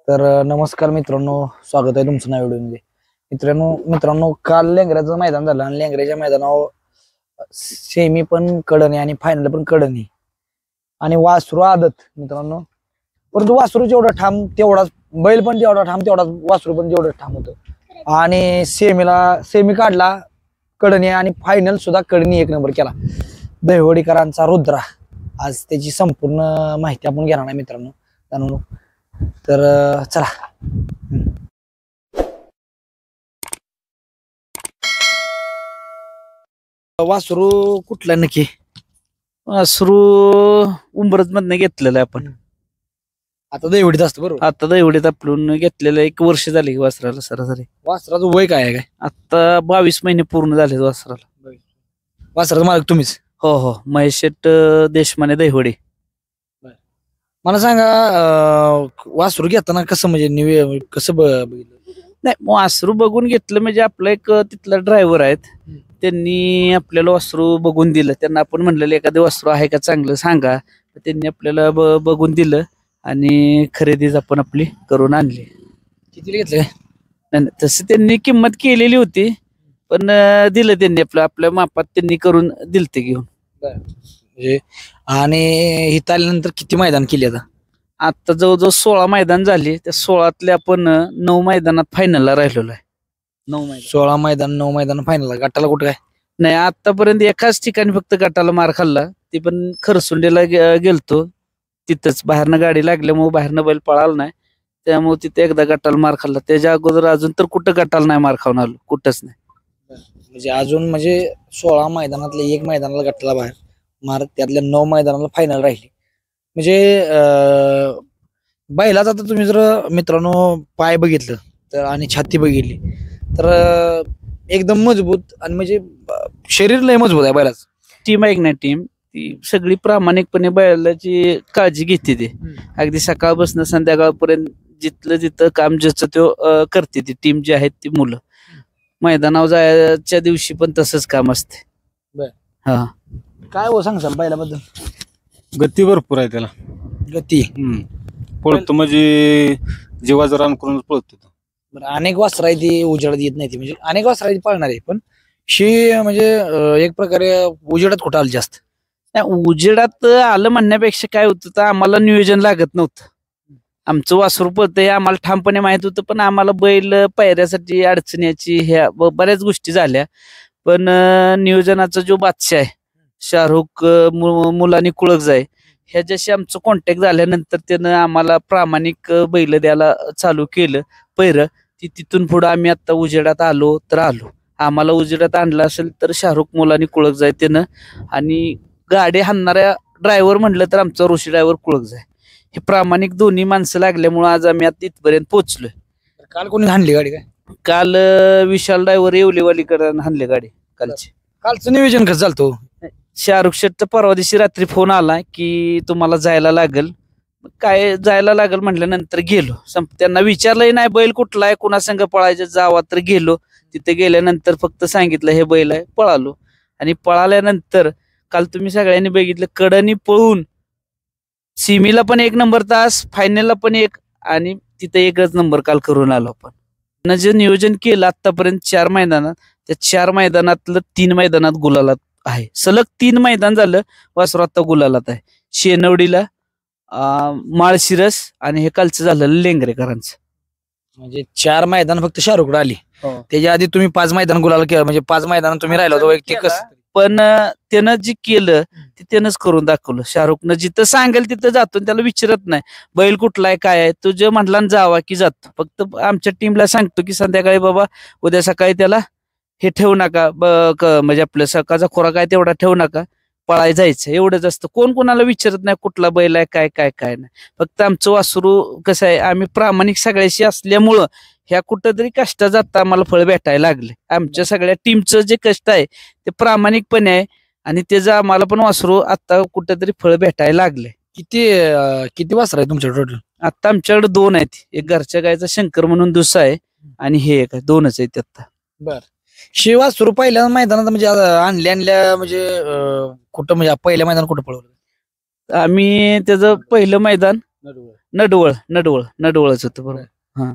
तर नमस्कार मित्रांनो, स्वागत आहे तुमचं नव्या व्हिडिओमध्ये. मित्रांनो काल लेंगऱ्याचं मैदान झालं आणि लेंगऱ्याच्या मैदानावर सेमी पण कडनी आणि फायनल पण कडनी आणि वासरू आदत मित्रांनो. परंतु वासरू जेवढा ठाम तेवढाच बैल पण जेवढा ठाम तेवढाच वासरू पण जेवढं ठाम होतं आणि सेमी काढला कडनी आणि फायनल सुद्धा कडनी एक नंबर केला. दहिवडीकरांचा रुद्रा. आज त्याची संपूर्ण माहिती आपण घेणार आहे मित्रांनो जाणून. तर चला. वासरू कुठला नक्की? वासरू उंबरत मधनं घेतलेलं आहे आपण. आता दहिवडीत असतं बरोबर. आता दहिवडीत आपण घेतलेलं 1 वर्ष झाले वासराला सरासरी. वासराचं वय काय आहे? काय आता 22 महिने पूर्ण झाले वासराला. वासराचं मालक तुम्हीच? हो, महेश शेट देशमाने दहिवडी. मला सांगा, वासरू घेताना कसं म्हणजे कसं बघितलं? नाही, वासरू बघून घेतलं म्हणजे आपलं एक तिथला ड्रायव्हर आहेत, त्यांनी आपल्याला वासरू बघून दिलं. त्यांना आपण म्हणलेलं एखादं वासरू आहे का चांगलं सांगा, त्यांनी आपल्याला बघून दिलं आणि खरेदीच आपण आपली करून आणली. किती घेतलं? तसं त्यांनी किंमत केलेली होती, पण दिलं त्यांनी आपल्या मापात त्यांनी करून दिलं ते घेऊन. म्हणजे आणि इथं आल्यानंतर किती मैदान केली? आता जवळजवळ 16 मैदान झाली. त्या 16तले आपण 9 मैदानात फायनलला राहिलेलो आहे. 16 मैदान 9 मैदान फायनल. गटाला कुठं काय नाही, आतापर्यंत एकाच ठिकाणी फक्त गटाला मार खाल्ला, ती पण खरसुंडीला गेलतो. तिथंच बाहेरनं गाडी लागल्यामुळे बाहेरनं बैल पळाला नाही, त्यामुळे तिथे एकदा गटाला मार खाल्ला. त्याच्या अगोदर अजून तर कुठं गटाला नाही मार खाऊन आलो, कुठंच नाही. म्हणजे अजून 16 मैदानातल्या 1 मैदानाला गटाला बाहेर मार, त्यातल्या 9 मैदानाला फायनल राहिली. म्हणजे बैलाचा आता तुम्ही जर मित्रांनो पाय बघितलं तर आणि छाती बघितली तर एकदम मजबूत आणि म्हणजे शरीर लय मजबूत आहे बैलाचं. टीम आहे की नाही, टीम ती सगळी प्रामाणिकपणे बैलाची काळजी घेते. ते अगदी सकाळपासून संध्याकाळपर्यंत जिथं काम ज्याचं तो करते. ती टीम जी आहेत ती मुलं मैदानावर जायच्या दिवशी पण तसंच काम असते. हा, काय हो सांगसाल बैलाबद्दल? गती भरपूर आहे त्याला. गती पळतो म्हणजे जीवाचं रान करून पळतो. बरं, अनेक वासरा आहे ती उजेडात येत नाही, ती म्हणजे अनेक वासरा ती पळणार आहे, पण म्हणजे एक प्रकारे उजेडात कुठं आलं जास्त? उजेडात आलं म्हणण्यापेक्षा काय होतं, तर आम्हाला नियोजन लागत नव्हतं. आमचं वासरू पळतंय आम्हाला ठामपणे माहित होतं, पण आम्हाला बैल पायऱ्यासाठी अडचणीची ह्या बऱ्याच गोष्टी झाल्या. पण नियोजनाचा जो बादशाह आहे शाहरुख मुलानी कुळक आहे, ह्याच्याशी आमचं कॉन्टॅक्ट झाल्यानंतर त्यानं आम्हाला प्रामाणिक बैल द्यायला चालू केलं पैर. तिथून पुढं आम्ही आता उजेडात आलो तर आलो. आम्हाला उजेडात आणलं असेल तर शाहरुख मुलानी कुळक जाय त्यानं, आणि गाडी हाणणाऱ्या ड्रायव्हर म्हणलं तर आमचा ऋषी ड्रायव्हर कुळक जाय. हे प्रामाणिक दोन्ही माणसं लागल्यामुळे आज आम्ही आता इथपर्यंत पोहोचलोय. काल कोणी हाणली गाडी? काय काल विशाल ड्रायव्हर येवलेवालीकडे हाणली गाडी कालची. कालचं नियोजन कसं चालतो? शाहरुख शेटचा परवा दिवशी रात्री फोन आला की तुम्हाला जायला लागल. काय जायला लागल म्हटल्यानंतर गेलो. त्यांना विचारलंही नाही बैल कुठला आहे, कुणा संघ पळायचं, जावा तर गेलो. तिथे गेल्यानंतर फक्त सांगितलं हे बैल आहे, पळालो. आणि पळाल्यानंतर काल तुम्ही सगळ्यांनी बघितलं, कडनी पळून सीमीला पण 1 नंबर तास, फायनलला पण 1, आणि तिथे 1च नंबर काल करून आलो आपण. जे नियोजन केलं आतापर्यंत 4 मैदानात, त्या 4 मैदानातलं 3 मैदानात गुलालात आहे. सलग 3 मैदान झालं वासरू आता गुलालात आहे. शेनवडीला, माळशिरस आणि हे कालचं झालं लेंगरेकरांचं. म्हणजे 4 मैदान फक्त शाहरुखला आली. त्याच्या आधी तुम्ही 5 मैदान गुलाल केलं, म्हणजे 5 मैदान तुम्ही राहिला होतो वैयक्तिक. पण त्यानं जे केलं ते त्यानंच करून दाखवलं. शाहरुखनं जिथं सांगेल तिथं जातो, त्याला विचारत नाही बैल कुठला आहे काय आहे. तो जे म्हटला जावा की जातो. फक्त आमच्या टीमला सांगतो की संध्याकाळी बाबा उद्या सकाळी त्याला हे ठेवू नका, म्हणजे आपलं सकाळचा खोराक आहे तेवढा ठेवू नका, पळाय जायचं, एवढंच असतं. कोण कोणाला विचारत नाही कुठला बैल आहे काय काय काय नाही. फक्त आमचं वासरू कसं आहे, आम्ही प्रामाणिक सगळ्याशी असल्यामुळं ह्या कुठंतरी कष्टाचं आता आम्हाला फळ भेटायला लागले. आमच्या सगळ्या टीमचं जे कष्ट आहे ते प्रामाणिकपणे आहे, आणि त्याचं आम्हाला पण वासरू आता कुठंतरी फळ भेटायला लागले. किती वासर आहे तुमच्या टोटल? आता आमच्याकडे 2 आहेत. एक घरच्या गायचा शंकर म्हणून दुसरा आहे, आणि हे एक आहे. 2च आहेत आता. बर, वासरू पहिल्या मैदानात म्हणजे आणल्या म्हणजे कुठं, म्हणजे पहिल्या मैदान कुठं पळवलं? आम्ही त्याचं पहिलं मैदान नडवळच होतं बरोबर.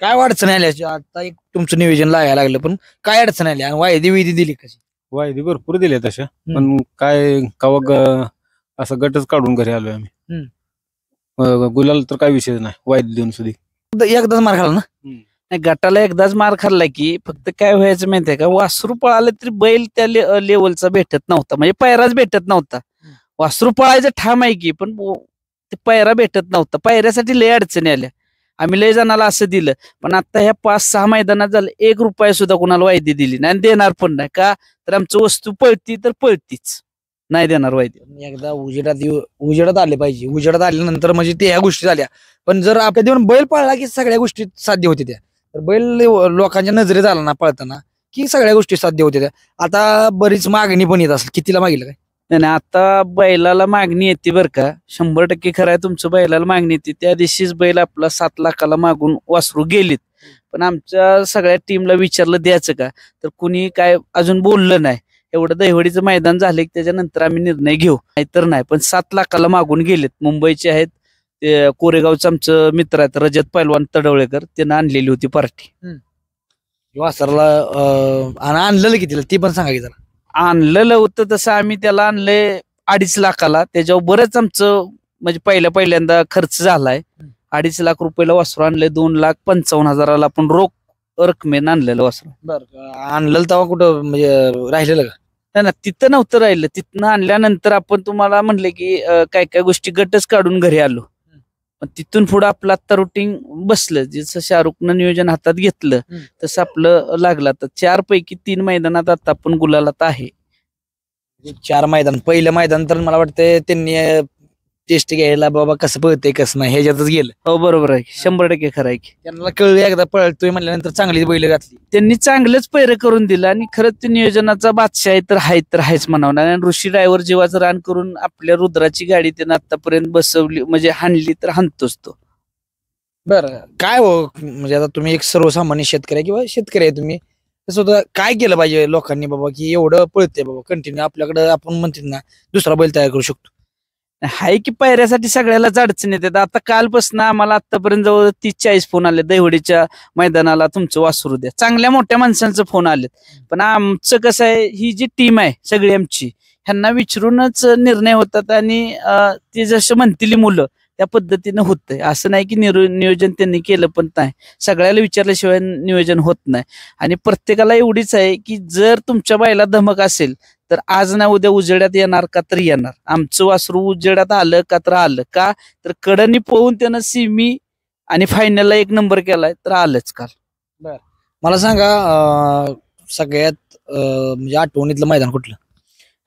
काय अडचण आल्या आता एक तुमचं नियोजन लागायला लागलं पण काय अडचण आली आणि वायदी विधी दिली कशी? वायदी भरपूर दिल्या तशा, पण काय कवा असं गटच काढून घरी आलोय आम्ही. गुलाल तर काय विषय नाही वायदी देऊन सुद्धा. एकदाच मार खाला ना? नाही, गटाला एकदाच मार खाल्ला की फक्त काय व्हायचं माहितीये का, वासरू पळालं तरी बैल त्या लेवलचा भेटत नव्हता, म्हणजे पैराच भेटत नव्हता. वासरू पळायचं ठाम आहे की, पण ते पैरा भेटत नव्हता. पैऱ्यासाठी लय अडचणी आल्या. आम्ही लय जणाला असं दिलं, पण आता ह्या 5-6 मैदानात झालं 1 रुपया सुद्धा कोणाला वायदी दिली नाही आणि देणार पण नाही. का तर आमचं वस्तू पळती तर पळतीच, नाही देणार वायदी. एकदा उजेडात आले पाहिजे. उजेडात आल्यानंतर म्हणजे ते ह्या गोष्टी झाल्या, पण जर आपल्या देऊन बैल पळला की सगळ्या गोष्टी साध्य होते त्या. तर बैल लोकांच्या नजरेत आला ना पळताना की सगळ्या गोष्टी साध्य होते त्या. आता बरीच मागणी पण येत असेल, कितीला मागितलं काय? नाही, आता बैलाला मागणी येते बरं का, 100% खरं आहे तुमचं. बैलाला मागणी येते. त्या दिवशीच बैल आपला 7 लाखाला मागून वासरू गेलीत, पण आमच्या सगळ्या टीमला विचारलं द्यायचं का, तर कुणी काय अजून बोललं नाही. एवढं दहिवडीचं मैदान झालं की त्याच्यानंतर आम्ही निर्णय घेऊ, नाहीतर नाही. पण 7 लाखाला मागून गेलेत. मुंबईचे आहेत ते, कोरेगावचं आमचं मित्र आहेत रजत पैलवान तडवळेकर, त्यानं आणलेली होती पार्टी. वासराला आणि आणलेलं कितीला ती पण सांगा की जरा. आणलेलं होतं तसं आम्ही त्याला आणले 2.5 लाखाला. त्याच्यावर बरंच आमचं म्हणजे पहिल्यांदा खर्च झालाय. 2.5 लाख रुपयाला वासरू आणले. 2,55,000 आपण रोख रकमेनं आणलेलं वासरू. बरं, आणलेलं तेव्हा कुठं म्हणजे राहिलेलं का? नाही ना, तिथं नव्हतं राहिलं. तिथनं आणल्यानंतर आपण तुम्हाला म्हणले की काय काय गोष्टी गटच काढून घरी आलो. पण तिथून पुढे आपलं आता रुटीन बसलं. जसं शाहरुखनं नियोजन हातात घेतलं तसं आपलं लागलं. तर 4 पैकी 3 मैदानात आता आपण गुलालात आहे. 4 मैदान. पहिलं मैदान तर मला वाटतं त्यांनी टेस्ट घ्यायला बाबा कसं पळतंय कसं नाही ह्याच्यातच गेलं. हो बरोबर आहे, 100% खरं आहे की. त्यांना कळलं एकदा पळतोय म्हणल्यानंतर चांगली बैल घातली. त्यांनी चांगलंच पैर करून दिलं आणि खरंच ते नियोजनाचा बादशाह आहे तर आहेच म्हणावं. आणि ऋषी ड्रायव्हर जीवाचं रान करून आपल्या रुद्राची गाडी त्यानं आतापर्यंत बसवली, म्हणजे हाणली तर हाणतोच तो. बरं, काय हो म्हणजे आता तुम्ही एक सर्वसामान्य शेतकरी आहे किंवा शेतकरी आहे तुम्ही, तसं होतं काय केलं पाहिजे लोकांनी बाबा की एवढं पळते बाबा कंटिन्यू आपल्याकडे, आपण म्हणतो ना दुसरा बैल तयार करू शकतो. हाय की पायऱ्यासाठी सगळ्यालाच अडचण येतात. आता कालपासून आम्हाला आतापर्यंत जवळ 30-40 फोन आले, दहिवडीच्या मैदानाला तुमचं वासरू द्या. चांगल्या मोठ्या माणसांचं फोन आलेत. पण आमचं कसं आहे, ही जी टीम आहे सगळी आमची, ह्यांना विचारूनच निर्णय होतात आणि ते जसं म्हणतील मुलं त्या पद्धतीनं होतंय. असं नाही की नियोजन त्यांनी केलं पण नाही, सगळ्याला विचारल्याशिवाय नियोजन होत नाही. आणि प्रत्येकाला एवढीच आहे की जर तुमच्या बाईला धमक असेल तर आज ना उद्या उजेडात येणार का तर येणार. आमचं वासरू उजेडात आलं का तर आलं, का तर कडनी पळून त्यानं सिमी आणि फायनलला 1 नंबर केलाय तर आलंच काल. मला सांगा सगळ्यात म्हणजे आठवणीतलं मैदान कुठलं?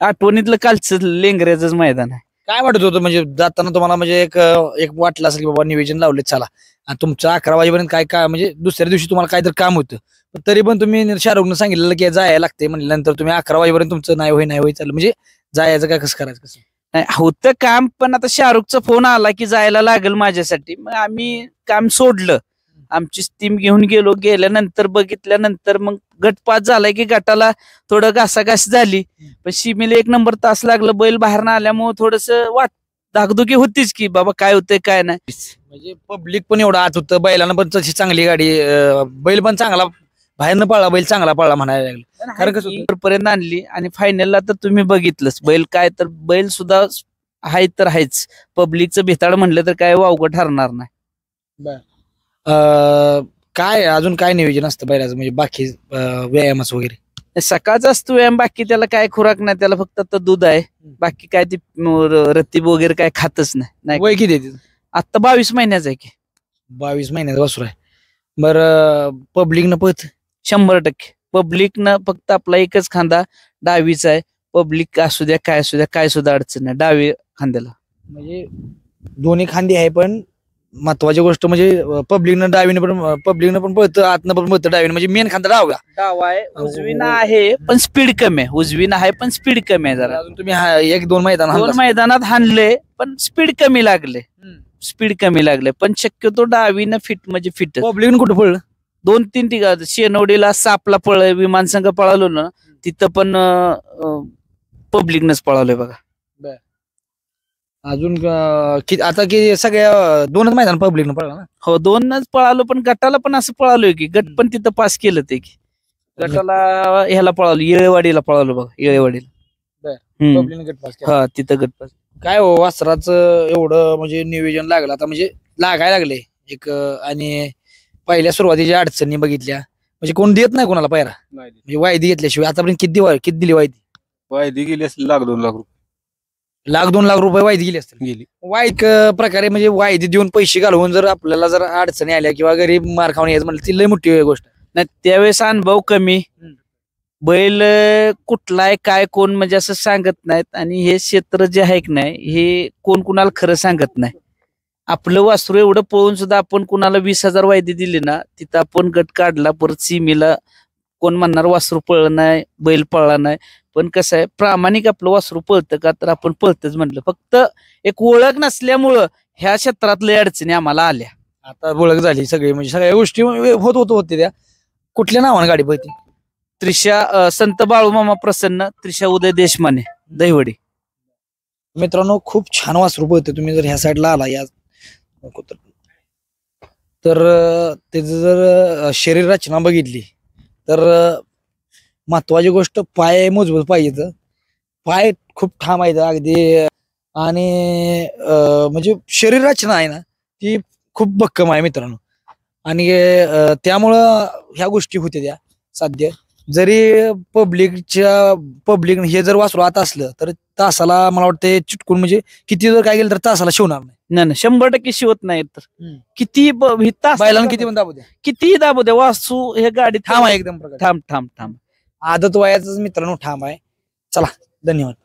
आठवणीतलं कालचं लेंगऱ्याचंच मैदान आहे. काय वाटत होतं म्हणजे जाताना तुम्हाला, म्हणजे एक वाटलं असेल की बाबा नियोजन लावले चला, आणि तुमचं 11 वाजेपर्यंत काय म्हणजे दुसऱ्या दिवशी तुम्हाला काहीतरी काम होतं, पण तरी पण तुम्ही शाहरुखनं सांगितलेलं की जायला लागते म्हणल्यानंतर तुम्ही 11 वाजेपर्यंत तुमचं नाही होई चाललं, म्हणजे जायचं काय कसं करायचं कसं? नाही होतं काम, पण आता शाहरुखचा फोन आला की जायला लागेल माझ्यासाठी, मग आम्ही काम सोडलं. आमची टीम घेऊन गेल्यानंतर बघितल्यानंतर मग गट 5 झालाय की गटाला थोडं घासाघास झाली, पण शिमीला 1 नंबर तास लागलं. बैल बाहेर न आल्यामुळे थोडस धाकधुकी होतीच की बाबा काय होतंय काय नाही. म्हणजे पब्लिक पण एवढं आत होतं, बैलांना पण तशी चांगली गाडी, बैल पण चांगला बाहेरनं पळला, बैल चांगला पळला म्हणायला लागलं. खरं कसं होतं? पर्यंत आणली आणि फायनलला तर तुम्ही बघितलंच बैल काय, तर बैल सुद्धा आहे तर आहेच. पब्लिकचं भिताड म्हणलं तर काय वावगं ठरणार नाही. काय अजून काय नियोजन असतं बैलाचं, म्हणजे बाकी व्यायामाचं वगैरे? सकाळचा असतो व्यायाम, बाकी त्याला काय खुराक नाही, त्याला फक्त आता दूध आहे. बाकी काय ती रतीब वगैरे काय खातच नाही. वय किती आहे? आता 22 महिन्याचं आहे की. 22 महिन्याचा वासरू आहे. बरं, पब्लिकनं पळत? 100% पब्लिकनं फक्त आपला एकच खांदा डावीचा आहे. पब्लिक असू द्या काय असू द्या, काय सुद्धा अडचण नाही डावी खांद्याला. म्हणजे दोन्ही खांदी आहे, पण महत्वाची गोष्ट म्हणजे पब्लिकनं पण पळतं, आतनं पण पळतं डावीनं, म्हणजे मेन खांदा डावा आहे. उजवीनं आहे पण स्पीड कमी आहे. उजवीनं आहे पण स्पीड कमी आहे जरा. अजून तुम्ही 1-2 मैदानात हाणले पण स्पीड कमी लागले. पण शक्यतो डावीनं फिट म्हणजे फिट. पब्लिकनं कुठं पळलं? 2-3 ठिकाण शेनवडीला सापला पळलं, विमान संघ पळालो ना तिथं पण पब्लिकनच पळालोय बघा. अजून आता की सगळ्या दोनच मैदान पब्लिक पडला ना. हो 2च पळालो, पण गटाला पण असं पळालोय की गट पण तिथं पास केलं ते की गटाला ह्याला पळालो, येळेवाडीला पळालो बघा, येळेवाडीला. पब्लिक गट पास केला. हा तिथं गट पास. काय हो वासराचं एवढं म्हणजे नियोजन लागलं आता, म्हणजे लागायला लागले एक आणि पहिल्या सुरुवातीच्या अडचणी बघितल्या, म्हणजे कोण देत नाही कोणाला पायरा, म्हणजे वायदी घेतल्याशिवाय. आतापर्यंत किती दिली वायदी? वायदी गेली असली लाख 2 लाख रुपये. 1,00,000-2,00,000 रुपये वायदी गेली असतील. गेली. वाईट प्रकारे म्हणजे वायदी देऊन पैसे घालवून जर आपल्याला जर अडचणी आल्या किंवा गरीब मार खाऊन यायचं म्हणलं ती लय मोठी गोष्ट. नाही त्यावेळेस अनुभव कमी, बैल कुठला आहे काय कोण म्हणजे असं सांगत नाहीत, आणि हे क्षेत्र जे आहे की नाही हे कोण कुणाला खरं सांगत नाही. आपलं वासरू एवढं पळून सुद्धा आपण कुणाला 20,000 वायदी दिली ना, तिथं आपण गट काढला, परत सीमेला कोण म्हणणार वासरू पळलं नाही, बैल पळला नाही. पण कसं आहे, प्रामाणिक आपलं वासरू पळतं का, तर आपण पळतच म्हणलं. फक्त एक ओळख नसल्यामुळं ह्या क्षेत्रात लय अडचणी आम्हाला आल्या. आता ओळख झाली सगळी, म्हणजे सगळ्या गोष्टी होते त्या. कुठल्या नावाने गाडी पळते? त्रिशा संत बाळूमामा प्रसन्न, त्रिशा उदय देशमाने, दहिवडी. मित्रांनो खूप छान वासरू पळते. तुम्ही जर ह्या साईडला आला या तर त्याचं जर शरीर रचना बघितली तर महत्वाची गोष्ट पाय मजबूत पाहिजे. पाय खूप ठाम आहेत अगदी, आणि म्हणजे शरीर रचना आहे ना ती खूप भक्कम आहे मित्रांनो. आणि त्यामुळं ह्या गोष्टी होत्या त्या साध्य. जरी पब्लिक हे जर वासरू आता असलं तर तासाला मला वाटतं चिटकून, म्हणजे किती जर काय केलं तर तासाला शिवणार नाही. नाही 100% शिवत नाही. तर किती बैलांना किती पण दाबू द्या, किती दाबू द्या, वासू हे गाडी ठाम आहे एकदम प्रकार. थांब थांब थांब. आदत वयाच मित्रांनो ठाम आहे. चला धन्यवाद.